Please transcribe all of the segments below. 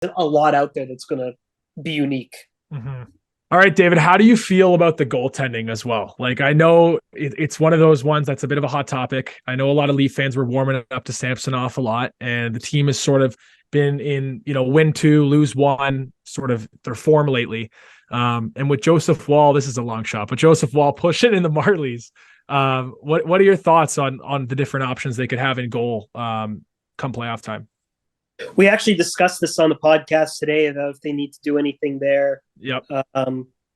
a lot out there that's going to be unique. Mm-hmm. All right, David, how do you feel about the goaltending as well? Like, I know it's one of those ones that's a bit of a hot topic. I know a lot of Leaf fans were warming up to Samsonov a lot, and the team has sort of been in, win 2, lose 1, sort of their form lately. And with Joseph Woll, this is a long shot, but Joseph Woll pushing in the Marlies. What are your thoughts on the different options they could have in goal come playoff time? We actually discussed this on the podcast today about if they need to do anything there. Yep.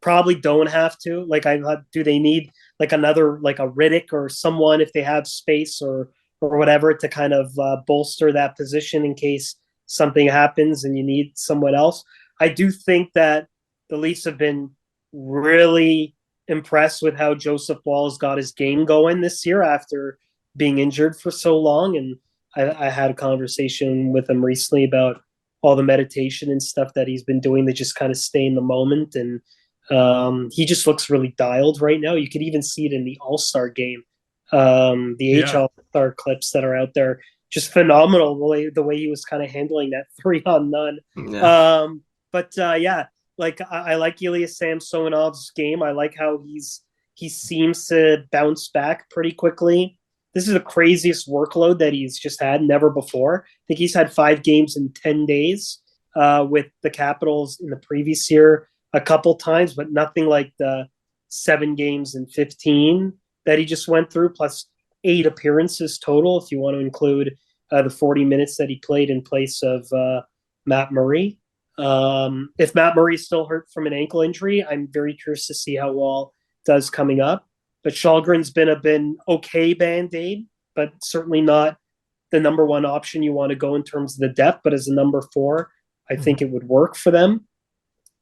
Probably don't have to. Like, do they need like another, like a Riddick or someone if they have space or whatever to kind of bolster that position in case something happens and you need someone else? I do think that the Leafs have been really impressed with how Joseph Woll's got his game going this year after being injured for so long. And I had a conversation with him recently about all the meditation and stuff that he's been doing to just kind of stay in the moment. And he just looks really dialed right now. You could even see it in the All-Star game. The AHL All-Star clips that are out there, just phenomenal the way he was kind of handling that 3-on-none. Yeah. Yeah, like I like Ilya Samsonov's game. I like how he seems to bounce back pretty quickly. This is the craziest workload that he's just had, never before. I think he's had 5 games in 10 days with the Capitals in the previous year a couple times, but nothing like the 7 games in 15 that he just went through, plus 8 appearances total, if you want to include the 40 minutes that he played in place of Matt Murray. If Matt Murray's still hurt from an ankle injury, I'm very curious to see how Woll does coming up. But Shalgren's been okay Band-Aid, but certainly not the number 1 option you want to go in terms of the depth. But as a number 4, I think it would work for them.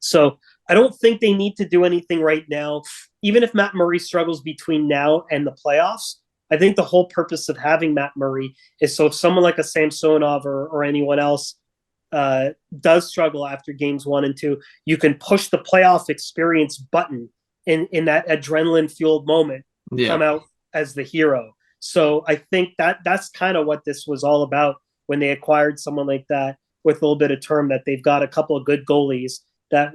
So I don't think they need to do anything right now. Even if Matt Murray struggles between now and the playoffs, I think the whole purpose of having Matt Murray is so if someone like a Samsonov or anyone else does struggle after games 1 and 2, you can push the playoff experience button in that adrenaline-fueled moment, come out as the hero. So I think that's kind of what this was all about when they acquired someone like that with a little bit of term, that they've got a couple of good goalies that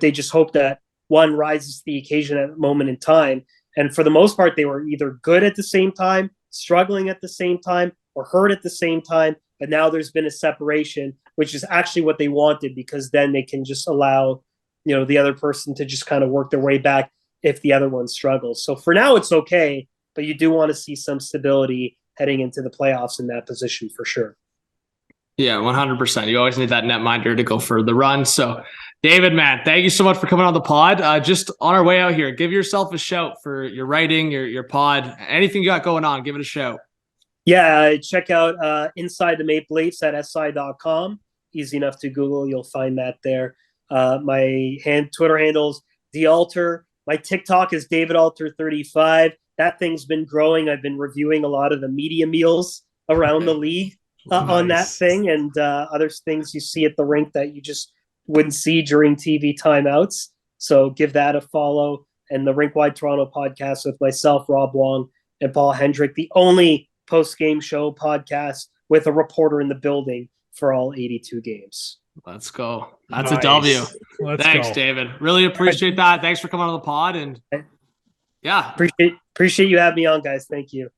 they just hope that one rises to the occasion at a moment in time. And for the most part, they were either good at the same time, struggling at the same time, or hurt at the same time. But now there's been a separation, which is actually what they wanted, because then they can just allow the other person to just kind of work their way back if the other one struggles. So for now, it's okay, but you do want to see some stability heading into the playoffs in that position for sure. Yeah, 100%. You always need that netminder to go for the run. So, David, man, thank you so much for coming on the pod. Just on our way out here, give yourself a shout for your writing, your pod, anything you got going on, give it a shout. Yeah, check out Inside the Maple Leafs at si.com. Easy enough to Google. You'll find that there. My Twitter handle's DAlter. My TikTok is DavidAlter35. That thing's been growing. I've been reviewing a lot of the media meals around the league on that thing, and other things you see at the rink that you just wouldn't see during TV timeouts. So give that a follow. And the Rink Wide Toronto podcast with myself, Rob Wong, and Paul Hendrick, the only post-game show podcast with a reporter in the building for all 82 games. Let's go. That's nice. A W. Thanks, David. Really appreciate that. Thanks for coming on the pod. And yeah. Appreciate you having me on, guys. Thank you.